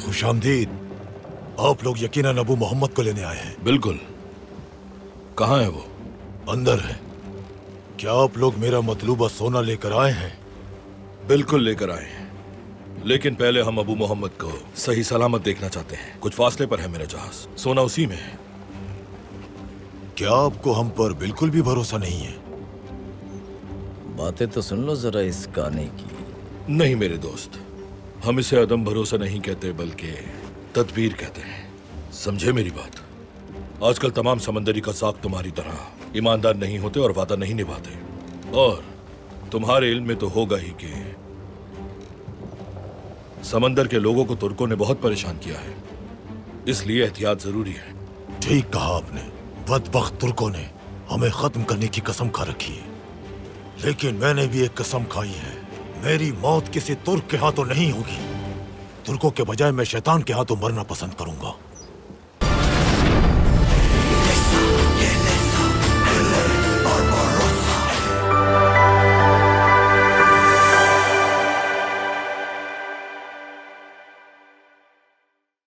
खुशामदीद। आप लोग यकीनन अबू मोहम्मद को लेने आए हैं। बिल्कुल। कहाँ है वो? अंदर है। क्या आप लोग मेरा मतलूबा सोना लेकर आए हैं? बिल्कुल लेकर आए हैं, लेकिन पहले हम अबू मोहम्मद को सही सलामत देखना चाहते हैं। कुछ फासले पर है मेरा जहाज, सोना उसी में है। क्या आपको हम पर बिल्कुल भी भरोसा नहीं है? बातें तो सुन लो जरा इस गाने की। नहीं मेरे दोस्त, हम इसे अदम भरोसा नहीं कहते बल्कि तदबीर कहते हैं। समझे मेरी बात? आजकल तमाम समंदरी कसाक तुम्हारी तरह ईमानदार नहीं होते और वादा नहीं निभाते, और तुम्हारे इल्म में तो होगा ही कि समंदर के लोगों को तुर्कों ने बहुत परेशान किया है, इसलिए एहतियात जरूरी है। ठीक कहा आपने। बदबख्त तुर्कों ने हमें खत्म करने की कसम खा रखी है, लेकिन मैंने भी एक कसम खाई है, मेरी मौत किसी तुर्क के हाथों नहीं होगी। तुर्कों के बजाय मैं शैतान के हाथों मरना पसंद करूंगा।